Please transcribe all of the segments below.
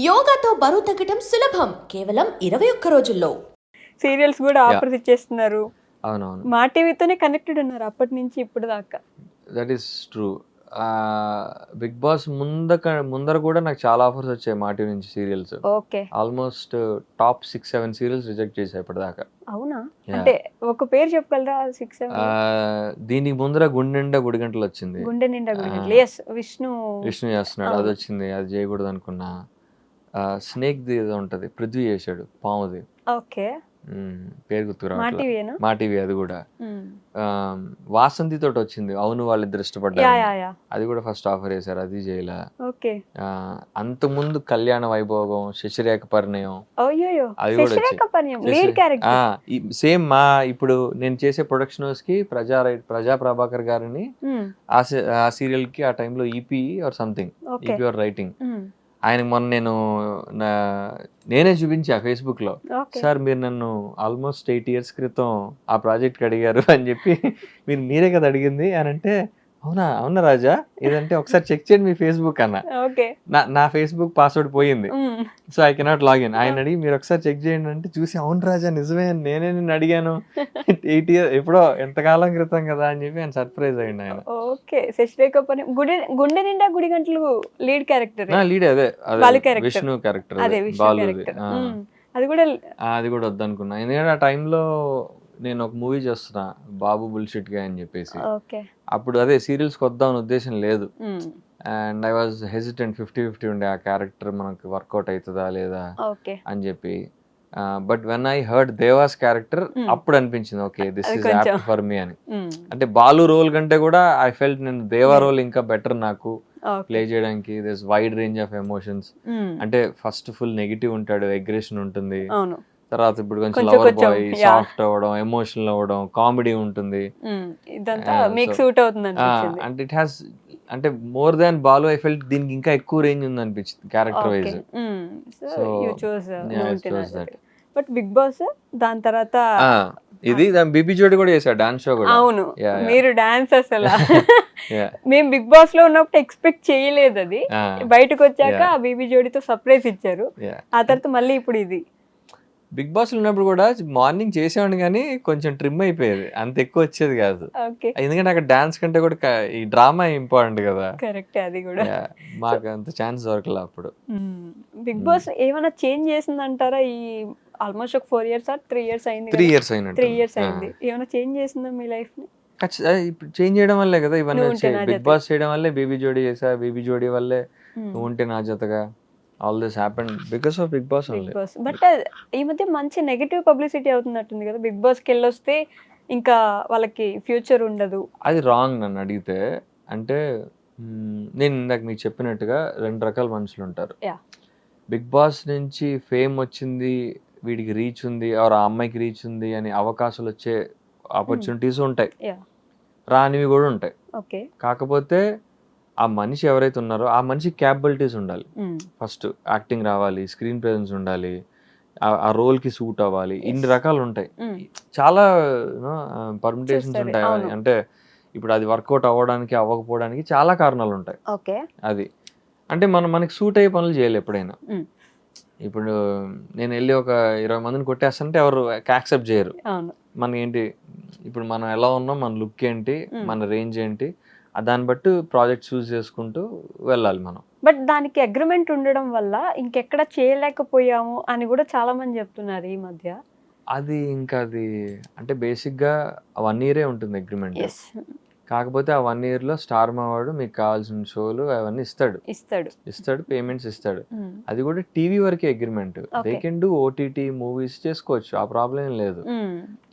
యోగాతో బరువు తగ్గటం సులభం కేవలం 21 రోజుల్లో. సీరియల్స్ కూడా ఆఫర్స్ ఇచ్చేస్తున్నారు. అవునవును, మా టీవీతోనే కనెక్టెడ్ ఉన్నారు అప్పటి నుంచి ఇప్పుడు దాకా. That is true. Bigg Boss ముందర కూడా నాకు చాలా ఆఫర్స్ వచ్చాయి మా టీవీ నుంచి serials. Okay, almost top 6-7 serials reject చేశాయి ఇప్పటిదాకా. అవునా? Yeah. అంటే ఒక పేరు చెప్పగలరా? 6 దీనికి ముందర గుండె నిండా గుడిగంటలు వచ్చింది. గుండె నిండా గుడి. ఎస్, విష్ణు చేస్తున్నాడు, అది వచ్చింది, అది చేయకూడదు అనుకున్నా. స్నేక్ ది ఏదో ఉంటది, పృథ్వీ చేశాడు, పాముది. ఓకే, పేరు మా గుర్తుకురావట్లేదు. టీవీనా? మా టీవీ అది కూడా. వాసంతి తోటి వచ్చింది, అవును వాళ్ళిద్దరు యా ఇష్టపడ్డారు, యా యా. అది కూడా ఫస్ట్ ఆఫర్ చేశారు, అది చేయలే. ఓకే. అంతకుముందు కళ్యాణ వైభోగం, శశిరేఖ పరిణయం, అయ్యోయ్యో, అది కూడా శశిరేఖ పరిణయం లీడ్ క్యారెక్టర్. సేమ్ ఇప్పుడు నేను చేసే ప్రొడక్షన్ హౌస్ కి ప్రజా ప్రభాకర్ గారిని ఆ సీరియల్ కి ఆ టైంలో EP or something, okay. EP or writing. ఆయనకి మొన్న నేనే చూపించా ఫేస్బుక్ లో, ఓకే. సార్ మీరు నన్ను ఆల్మోస్ట్ 8 years క్రితం ఆ ప్రాజెక్ట్ అడిగారు అని చెప్పి, మీరే కదా అడిగింది అని అంటే, అవునా రాజా ఇదంటే ఒకసారి చెక్ చేయండి మీ ఫేస్బుక్ అన్న. ఓకే. నా ఫేస్బుక్ పాస్వర్డ్ పోయింది, సో ఐ కెనాట్ లాగిన్. ఆయన అడిగి మీరు ఒకసారి చెక్ చేయండి అంటే చూసి, అవును రాజా నిజమే, నేనే నిన్ను అడిగాను 8 years ఎప్పుడో ఎంతకాలం క్రితం కదా అని చెప్పి ఆయన సర్ప్రైజ్ అయ్యింది ఆయన. ఓకే, శశిరేఖ పరిణయం గుండె నిండా గుడి గంటలు లీడ్ క్యారెక్టర్. లీడ్ అదే బాలు character. విష్ణు క్యారెక్టర్, అదే విష్ణు బాలుది. క్యారెక్టర్. అది కూడా వద్దనుకున్నా, ఎందుకంటే ఆ టైంలో నేను ఒక మూవీ చేస్తున్నా, బాబు బుల్షిట్ గా అని చెప్పేసి. ఓకే. అప్పుడు అదే సీరియల్స్కి వద్దామని ఉద్దేశం లేదు, అండ్ ఐ వాజ్ హెసిటెంట్, 50-50 ఉండే ఆ క్యారెక్టర్ మనకి వర్కౌట్ అవుతుందా లేదా ఓకే. అని చెప్పి. But when I heard devas character, అప్పుడు అనిపించింది ఓకే దిస్ అది ఇస్ కొంచెం. యాప్ట్ ఫర్ మీ అని. అంటే బాలు రోల్ కంటే కూడా ఐ ఫెల్ట్ నేను దేవా రోల్ ఇంకా బెటర్ నాకు ప్లే చేయడానికి. This wide range of emotions. అంటే ఫస్ట్ ఫుల్ నెగిటివ్ ఉంటాడు, అగ్రెషన్ ఉంటుంది, అవును. తర్వాత ఇప్పుడు కొంచెం కొంచెం లవర్ కొంచెం, బాయ్, yeah. సాఫ్ట్ అవ్వడం, ఎమోషనల్ అవ్వడం, కామెడీ ఉంటుంది. ఇదంతా Yeah, మీకు so- సూట్ అవుతుంది అనిపించింది. అండ్ ఇట్ హ్యాస్, అంటే more than Balu I felt దీనికి ఇంకా ఎక్కువ రేంజ్ ఉంది అనిపించింది character wise. So you choose chose that. But Bigg Boss దాని తర్వాత ఇది బీబీ జోడి కూడా చేశాడు, డాన్స్ షో కూడా. అవును, Yeah, yeah. మీరు డాన్స్ అసలు Yeah. మేము బిగ్ బాస్ లో ఉన్నప్పుడు ఎక్స్పెక్ట్ చేయలేదు అది. Ah, బయటకు వచ్చాక Yeah. ఆ బీబీ జోడితో సర్ప్రైజ్ ఇచ్చారు. yeah. ఆ తర్వాత మళ్ళీ ఇప్పుడు ఇది. బిగ్ బాస్ లో ఉన్నప్పుడు కూడా మార్నింగ్ చేసేవాడిని కానీ కొంచెం ట్రిమ్ అయిపోయేది, అంత ఎక్కువ వచ్చేది కాదు. ఓకే, ఎందుకంటే అక్కడ డాన్స్ కంటే కూడా ఈ డ్రామా ఇంపార్టెంట్ కదా. కరెక్ట్. అది కూడా Yeah, మాకు అంత ఛాన్స్ దొరకలే అప్పుడు. బిగ్ బాస్ ఏమైనా చేంజ్ చేసిందంటారా? ఈ ఆల్మోస్ట్ ఒక 4 years ఆర్ 3 years అయింది. 3 years అయినట్టు. 3 years అయింది. ఏమైనా చేంజ్ చేసిందా మీ లైఫ్ ని? ఇప్పుడు చేంజ్ చేయడం వల్లే కదా ఇవన్నీ నువ్వు ఉంటే వచ్చాయి. నా బిగ్ జత. బాస్ చేయడం వల్లే బేబీ జోడీ చేసా, బేబీ జోడీ వల్లే నువ్వు ఉంటే నా జతగా, all this happened because of Bigg Boss Bigg only. Boss. But ఈ మధ్య మంచి నెగటివ్ పబ్లిసిటీ అవుతున్నట్టుంది కదా, బిగ్ బాస్ కి వెళ్ళొస్తే ఇంకా వాళ్ళకి ఫ్యూచర్ ఉండదు. అది రాంగ్ నన్ను అడిగితే. అంటే నేను ఇందాక మీకు చెప్పినట్టుగా 2 రకాల మనుషులు ఉంటారు. Yeah. బిగ్ బాస్ నుంచి ఫేమ్ వచ్చింది, వీడికి రీచ్ ఉంది, ఆర్ ఆ అమ్మాయికి రీచ్ ఉంది అని అవకాశాలు వచ్చే ఆపర్చునిటీస్ ఉంటాయి, Yeah. రానివి కూడా ఉంటాయి. ఓకే. కాకపోతే ఆ మనిషి ఎవరైతే ఉన్నారో ఆ మనిషి క్యాపబిలిటీస్ ఉండాలి. ఫస్ట్ యాక్టింగ్ రావాలి, స్క్రీన్ ప్రెజెన్స్ ఉండాలి, ఆ రోల్ కి సూట్ అవ్వాలి, ఇన్ని రకాలు ఉంటాయి, చాలా పర్మిటేషన్స్ చూస్తారు, ఉంటాయి. అవును. అంటే ఇప్పుడు అది వర్కౌట్ అవ్వడానికి అవ్వకపోవడానికి చాలా కారణాలు ఉంటాయి. ఓకే. అది అంటే మనకి సూట్ అయ్యే పనులు చేయాలి ఎప్పుడైనా. ఇప్పుడు నేను వెళ్ళి ఒక 20 మందిని కొట్టేస్తుంటే ఎవరు యాక్సెప్ట్ చేయరు. అవును. మనకి ఏంటి, ఇప్పుడు మనం ఎలా ఉన్నాం, మన లుక్ ఏంటి, మన రేంజ్ ఏంటి, దాన్ని బట్టి ప్రాజెక్ట్ చూస్ చేసుకుంటూ వెళ్ళాలి మనం. బట్ దానికి అగ్రిమెంట్ ఉండడం వల్ల ఇంకెక్కడ చేయలేకపోయాము అని కూడా చాలా మంది చెప్తున్నారు ఈ మధ్య. అది అంటే బేసిక్గా 1 year ఉంటుంది అగ్రిమెంట్. కాకపోతే ఆ 1 year లో స్టార్ మావాడు మీకు కావాల్సిన షోలు అవన్నీ ఇస్తాడు, పేమెంట్స్ ఇస్తాడు. అది కూడా టీవీ వరకే agreement. They can do OTT movies చేసుకోవచ్చు, ఆ ప్రాబ్లం ఏం లేదు.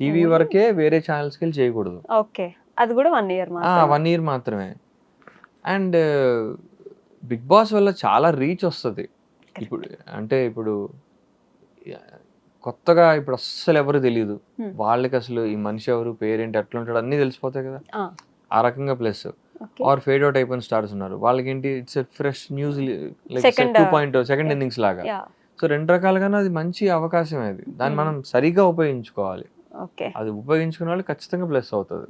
టీవీ వరకే, వేరే ఛానల్స్కి వెళ్ళి చేయకూడదు. ఓకే, అది కూడా 1 year 1 year మాత్రమే. అండ్ బిగ్ బాస్ వల్ల చాలా రీచ్ వస్తుంది. ఇప్పుడు కొత్తగా ఇప్పుడు అస్సలు ఎవరు తెలియదు, వాళ్ళకి అసలు ఈ మనిషి ఎవరు, పేరేంటి, ఎట్లా ఉంటాడు అన్నీ తెలిసిపోతాయి కదా. ఆ రకంగా ప్లస్ ఆర్ ఫేడ్ అవుట్ అయిపోయిన స్టార్స్ ఉన్నారు, వాళ్ళకి ఏంటి, it's fresh news, like 2.0 second innings లాగా. సో 2 రకాలుగానే అది మంచి అవకాశం. అది దాన్ని మనం సరిగా ఉపయోగించుకోవాలి. ఓకే. అది ఉపయోగించుకునే వాళ్ళు ఖచ్చితంగా ప్లస్ అవుతుంది.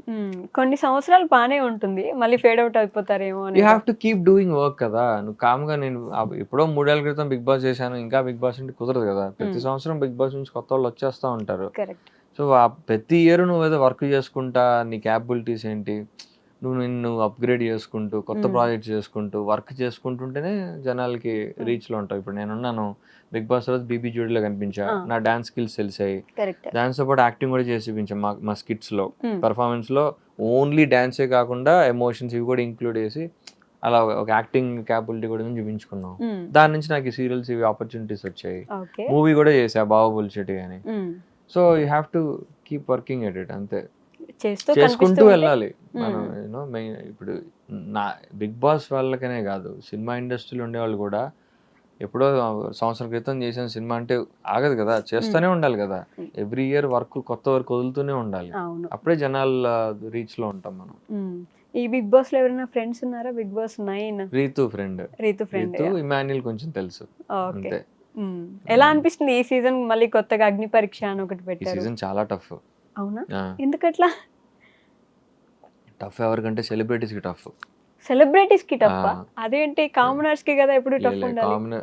కొన్ని సంవత్సరాలు బానే ఉంటుంది, మళ్ళీ ఫేడ్ అవుట్ అయిపోతారేమో యూ అని. Have to keep doing work కదా. నువ్వు కామ్గా నేను ఎప్పుడో 3 ఏళ్ల క్రితం బిగ్ బాస్ చేశాను ఇంకా బిగ్ బాస్ అంటే కుదరదు కదా. ప్రతి సంవత్సరం బిగ్ బాస్ నుంచి కొత్త వాళ్ళు వచ్చేస్తూ ఉంటారు. కరెక్ట్. సో ప్రతి ఇయర్ నువ్వు ఏదో వర్క్ చేసుకుంటా నీ క్యాపబిలిటీస్ ఏంటి నువ్వు నిన్ను అప్గ్రేడ్ చేసుకుంటూ కొత్త ప్రాజెక్ట్స్ చేసుకుంటూ వర్క్ చేసుకుంటుంటేనే జనాలకి రీచ్లో ఉంటావు. ఇప్పుడు నేనున్నాను బిగ్ బాస్ రోజు బీబీ జోడీలో కనిపించా, నా డాన్స్ స్కిల్స్ తెలిసాయి, దాంతో పాటు యాక్టింగ్ కూడా చేసి చూపించాం మా స్కిట్స్లో పర్ఫార్మెన్స్లో. ఓన్లీ డాన్సే కాకుండా ఎమోషన్స్ ఇవి కూడా ఇంక్లూడ్ చేసి అలా ఒక యాక్టింగ్ క్యాపబిలిటీ కూడా చూపించుకున్నాం. దాని నుంచి నాకు ఈ సీరియల్స్ ఇవి ఆపర్చునిటీస్ వచ్చాయి. మూవీ కూడా చేసా బాహుబలి చెట్టు అని. So you have to keep working at it, అంతే చేసుకుంటూ వెళ్ళాలి మనం. యూనో ఇప్పుడు నా బిగ్ బాస్ వాళ్ళకనే కాదు సినిమా ఇండస్ట్రీలో ఉండేవాళ్ళు కూడా ఎప్పుడో సంవత్సరం క్రితం చేసిన సినిమా అంటే ఆగదు కదా, చేస్తూనే ఉండాలి కదా. ఎవ్రీ ఇయర్ వర్క్ కొత్త వర్క్ వదులుతూనే ఉండాలి, అప్పుడే జనాల రీచ్ లో ఉంటాం మనం. ఈ బిగ్ బాస్ లో ఎవరైనా ఫ్రెండ్స్ ఉన్నారా? Bigg Boss 9 Rithu friend, Emmanuel కొంచెం తెలుసు అంతే. ఎలా అనిపిస్తుంది ఈ సీజన్? మళ్ళీ కొత్తగా అగ్ని పరీక్ష అని ఒకటి పెట్టారు. ఈ సీజన్ చాలా టఫ్. అవునా, ఎందుకట్లా? టఫ్ ఎవరికంటే సెలబ్రిటీస్ కి టఫ్. సెలబ్రిటీస్ కి టఫ్? అదేంటి, కామనర్స్ కి కదా ఎప్పుడు టఫ్ ఉండాలి.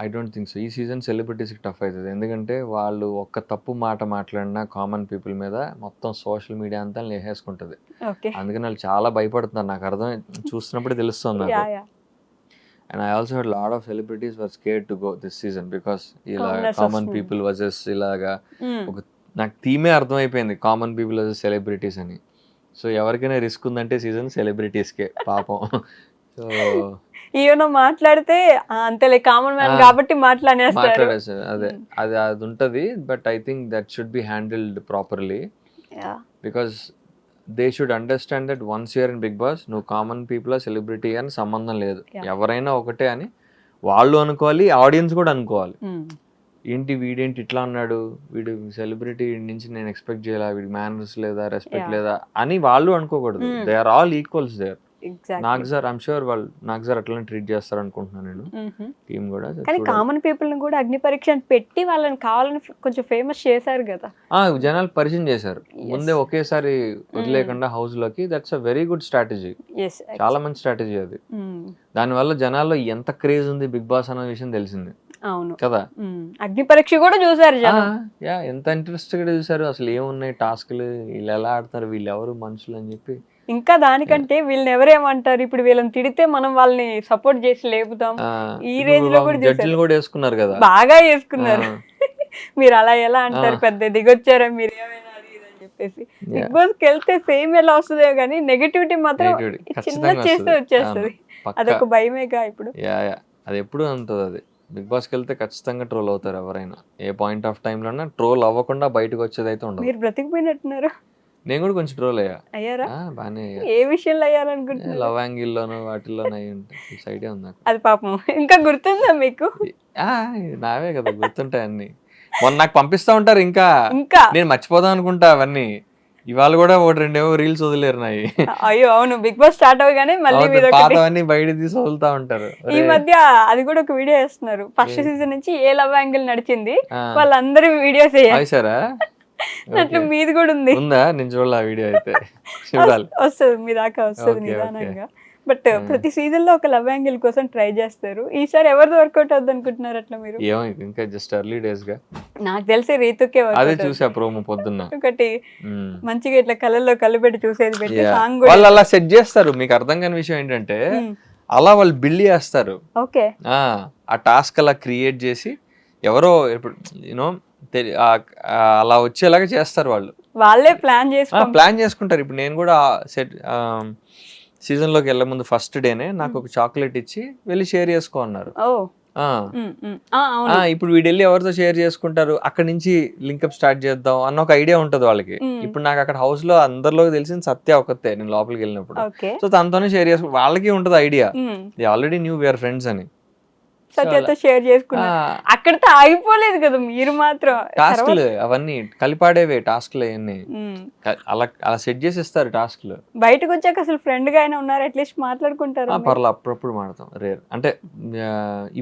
I don't think so. ఈ సీజన్ సెలబ్రిటీస్ కి టఫ్ అవుతుంది, ఎందుకంటే వాళ్ళు ఒక్క తప్పు మాట మాట్లాడినా కామన్ పీపుల్ మీద మొత్తం సోషల్ మీడియా అంతా లేసేసుకుంటది. అందుకని వాళ్ళు చాలా భయపడుతున్నారు, నాకు అర్థం చూస్తున్నప్పుడే తెలుస్తుంది నాకు. And I also heard a lot of celebrities were scared to go this season because common people versus ilaga ఒక నాకు థీమే అర్థమైపోయింది, కామన్ పీపుల్ వర్సెస్ సెలబ్రిటీస్ అని. సో ఎవరికైనా రిస్క్ ఉందంటే సీజన్ సెలబ్రిటీస్కే పాపం. సో ఏమైనా మాట్లాడితే అంతేలే కామన్ మ్యాన్ కాబట్టి మాట్లాడేస్తారు. అదే అది అది ఉంటుంది. But I think that should be handled properly because they should understand that once you're in Bigg Boss నువ్వు కామన్ పీపుల్ సెలబ్రిటీ అని సంబంధం లేదు, ఎవరైనా ఒకటే అని వాళ్ళు అనుకోవాలి, ఆడియన్స్ కూడా అనుకోవాలి. ఏంటి వీడేంటి ఇట్లా అన్నాడు, వీడు సెలబ్రిటీ నుంచి నేను ఎక్స్పెక్ట్ చేయాలా, వీడి మేనర్స్ లేదా రెస్పెక్ట్ లేదా అని వాళ్ళు అనుకోకూడదు. They are all equals there. Nag sir I'm sure వాళ్ళు నాగ్ సార్ అట్లనే ట్రీట్ చేస్తారు అనుకుంటున్నాను నేను, టీమ్ కూడా. కానీ కామన్ పీపుల్ ని కూడా అగ్ని పరీక్ష పెట్టి వాళ్ళని కావాలని కొంచెం ఫేమస్ చేశారు కదా, జనాలు పరిచయం చేశారు ముందే ఒకేసారి వదిలేకుండా హౌస్ లోకి. That's a very good strategy, చాలా మంచి స్ట్రాటజీ అది. దానివల్ల జనాల్లో ఎంత క్రేజ్ ఉంది బిగ్ బాస్ అన్న విషయం తెలిసింది. అవును కదా, అగ్ని పరీక్ష కూడా చూసారు ఎంత ఇంట్రెస్ట్ గా చూసారు. అసలు ఏమున్నాయి టాస్క్లు, వీళ్ళు ఎలా ఆడతారు, వీళ్ళు ఎవరు మనుషులు అని చెప్పి. ఇంకా దానికంటే వీళ్ళని ఎవరేమంటారు, ఇప్పుడు వీళ్ళని తిడితే మనం వాళ్ళని సపోర్ట్ చేసి లేపుతాం, ఈ రేంజ్ లో కూడా జడ్జిలు కూడా వేసుకున్నారు కదా, బాగా వేసుకున్నారు. మీరు అలా ఎలా అంటారు, పెద్ద దిగొచ్చారా మీరు ఏమైనా అని చెప్పేసి. బిగ్ బాస్ కి వెళ్తే ఫేమ్ ఎలా వస్తుందో కానీ నెగటివిటీ మాత్రం చిన్న చేస్తే వచ్చేస్తుంది. అదొక భయమేగా ఇప్పుడు. అది ఎప్పుడు అంటుంది అది. బిగ్ బాస్కి వెళ్తే ఖచ్చితంగా ట్రోల్ అవుతారు ఎవరైనా, ఏ పాయింట్ ఆఫ్ టైంలో ట్రోల్ అవ్వకుండా బయటకు వచ్చేది అయితే ఉండదు. మీరు బ్రతికిపోయినట్టున్నారు. నేను కూడా కొంచెం ట్రోల్ అయ్యారా? బాగానే ఏ విషయంలో అయ్యారనుకుంటున్నారు? లవ్ యాంగిల్లోనూ వాటిల్లోనూ అయ్యి ఉంటాయి. ఐడియా ఉంది అది. పాపం ఇంకా గుర్తుందా మీకు? నావే కదా గుర్తుంటాయి అన్ని. మొన్న నాకు పంపిస్తా ఉంటారు, ఇంకా నేను మర్చిపోదాం అనుకుంటా అవన్నీ. ఇవాళ కూడా ఒకటి రెండేమో రీల్స్ వదిలేరు నాయి. అయ్యో అవును, బిగ్ బాస్ స్టార్ట్ అవగానే మళ్ళీ పాతవన్నీ బయట తీసి వదులుతా ఉంటారు. ఈ మధ్య అది కూడా ఒక వీడియో వేస్తున్నారు, ఫస్ట్ సీజన్ నుంచి ఏ లవ్ యాంగిల్ నడిచింది వాళ్ళందరూ వీడియోస్ వేసారా? అట్లా మీది కూడా ఉందా? నేను చూడాలి ఆ వీడియో అయితే, చూడాలి. వస్తుంది మీ దాకా వస్తుంది నిదానంగా. బట్ ప్రతి సీజన్ లో ఒక లవ్ యాంగిల్ కోసం ట్రై చేస్తారు. ఈసారి ఎవరిది వర్కౌట్ అవుద్ది అనుకుంటున్నారు అట్లా మీరు? ఏమో ఇంకా జస్ట్ ఎర్లీ డేస్ గా నాకు తెలిసి రీతుకే అదే చూసా ప్రోమో పొద్దున్న. ఒకటి మంచిగా ఇట్లా కళ్ళల్లో కళ్ళు పెట్టి చూసేది పెట్టి సాంగ్ వాళ్ళు అలా సెట్ చేస్తారు. మీకు అర్థం కాని విషయం ఏంటంటే అలా వాళ్ళు బిల్డ్ చేస్తారు. ఓకే, ఆ టాస్క్ అలా క్రియేట్ చేసి ఎవరో ఇప్పుడు యూనో అలా వచ్చేలాగా చేస్తారు వాళ్ళు. వాళ్ళే ప్లాన్ చేసుకుంటారు. ఇప్పుడు నేను కూడా సెట్ సీజన్ లోకి వెళ్ళే ముందు ఫస్ట్ డేనే నాకు ఒక చాక్లెట్ ఇచ్చి వెళ్ళి షేర్ చేసుకో అన్నారు. ఇప్పుడు వీడు వెళ్ళి ఎవరితో షేర్ చేసుకుంటారు, అక్కడ నుంచి లింకప్ స్టార్ట్ చేద్దాం అన్న ఒక ఐడియా ఉంటది వాళ్ళకి. ఇప్పుడు నాకు అక్కడ హౌస్ లో అందరిలోకి తెలిసింది సత్య ఒకతే నేను లోపలికి వెళ్ళినప్పుడు. సో తనతోనే షేర్ చేసుకో, వాళ్ళకి ఉంటది idea, they already knew we're friends అని. సత్యతో షేర్ చేసుకున్నారు. అక్కడితో ఆగిపోలేదు కదా మీరు మాత్రం. టాస్క్లు అవన్నీ కలిపాడేవే టాస్క్లు అవన్నీ అలా అలా సెట్ చేసి ఇస్తారు టాస్క్లు. బయటకు వచ్చాక అసలు ఫ్రెండ్ గా అయినా ఉన్నారు, అట్లీస్ట్ మాట్లాడుకుంటారు. పర్లేదు, అప్పుడప్పుడు మాడతాం, రేర్. అంటే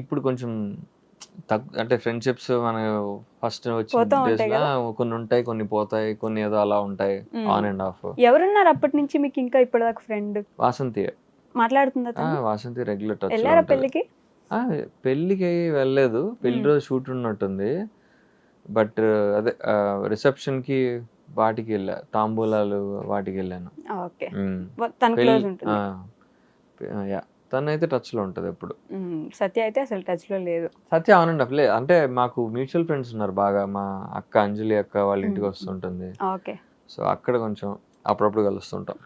ఇప్పుడు కొంచెం అంటే ఫ్రెండ్షిప్స్ మన ఫస్ట్ వచ్చిన పోతా days ఉంటాయి లో కదా. కొన్ని ఉంటాయి, కొన్ని పోతాయి, కొన్ని ఏదో అలా ఉంటాయి, ఆన్ అండ్ ఆఫ్. ఎవరున్నారు అప్పటి నుంచి మీకు ఇంకా ఇప్పటిదాకా ఫ్రెండ్? వాసంతి. మాట్లాడుతుందా తను? వాసంతి రెగ్యులర్ టచ్ లో వెళ్ళారా ఉంటది. పెళ్ళికి? పెళ్ళికి వెళ్ళలేదు, పెళ్లి రోజు షూట్ ఉన్నట్టుంది. బట్ అదే రిసెప్షన్ కి వాటికి వెళ్ళా, తాంబూలాలు వాటికి వెళ్ళాను. ఓకే, తను క్లోజ్ ఉంటుంది. తనైతే టచ్ లో ఉంటది ఎప్పుడు. సత్య అయితే అసలు టచ్ లో లేదు. సత్య ఆన్ అండ్ ఆఫ్ లే, అంటే మాకు మ్యూచువల్ ఫ్రెండ్స్ ఉన్నారు బాగా. మా అక్క అంజలి అక్క వాళ్ళ ఇంటికి వస్తుంటుంది. ఓకే, సో అక్కడ కొంచెం అప్పుడప్పుడు కలుస్తుంటాం.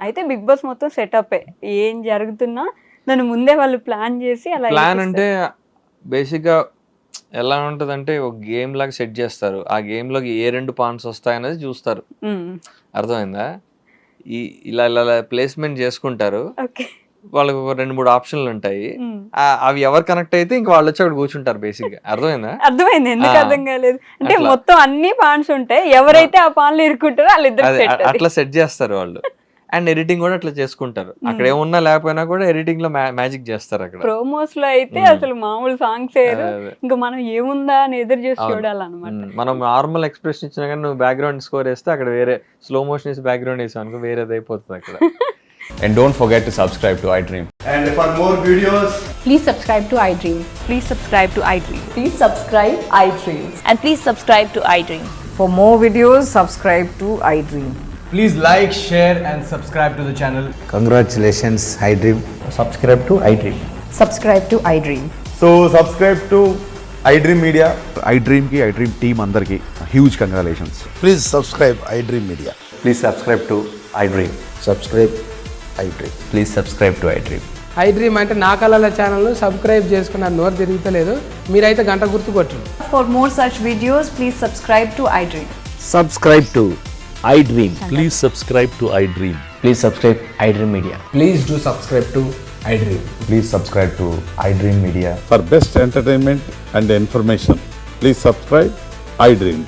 అయితే బిగ్ బాస్ మొత్తం సెటప్ ఏం జరుగుతున్నా నన్ను ముందే వాళ్ళు ప్లాన్ చేసి అలా ప్లాన్ అంటే బేసిక్ గా ఎలా ఉంటదంటే ఒక గేమ్ లాగా సెట్ చేస్తారు. ఆ గేమ్ లోకి ఏ 2 పాయింట్స్ వస్తాయనేది చూస్తారు. అర్థమైందా? ఇలా ఇలా ప్లేస్మెంట్ చేసుకుంటారు. ఓకే, వాళ్ళకి ఒక 2-3 ఆప్షన్లు ఉంటాయి. అవి ఎవరు కనెక్ట్ అయితే ఇంక వాళ్ళు వచ్చి అక్కడ కూర్చుంటారు బేసిక్ గా. అర్థమైందా? అర్థమైంది. ఎందుకు అర్థం కాలేదు అంటే మొత్తం అన్ని పాన్స్ ఉంటాయి, ఎవరైతే ఆ పాన్లు ఇరుక్కుంటారో వాళ్ళిద్దరు అట్లా సెట్ చేస్తారు వాళ్ళు. అండ్ ఎడిటింగ్ కూడా అట్లా చేసుకుంటారు. అక్కడ ఏమున్నా లేకపోయినా కూడా ఎడిటింగ్ లో మ్యాజిక్ చేస్తారు. అక్కడ ప్రోమోస్ లో అయితే అసలు మామూలు సాంగ్స్ ఇంకా మనం ఏముందా అని ఎదురు చూసి చూడాలన్నమాట. మనం నార్మల్ ఎక్స్ప్రెషన్ ఇచ్చినా కానీ నువ్వు బ్యాక్గ్రౌండ్ స్కోర్ వేస్తే అక్కడ వేరే స్లో మోషన్ వేసి బ్యాక్గ్రౌండ్ వేసావు అనుకో వేరేది అయిపోతుంది అక్కడ. And don't forget to subscribe to iDream. And for more videos, Please subscribe to iDream. Please subscribe to iDream. Please subscribe iDreams. And please subscribe to iDream. For more videos, subscribe to iDream. please like, share, and subscribe to the channel. Congratulations, iDream. Subscribe to iDream. Subscribe to iDream. So subscribe to iDream Media. iDream ki iDream team andarki huge congratulations. Please subscribe iDream Media. Please subscribe to iDream. Subscribe iDream. Please subscribe to iDream. iDream అంటే నా కళల channel subscribe చేసుకున్న నోరు తిరుగుతలేదు, మీరైతే గంట గుర్తు కొట్టండి. For more such videos, please subscribe to iDream. Subscribe to iDream. Please subscribe to iDream. Please subscribe iDream Media. Please do subscribe to iDream. Please subscribe to iDream Media. For best entertainment and information, please subscribe iDream.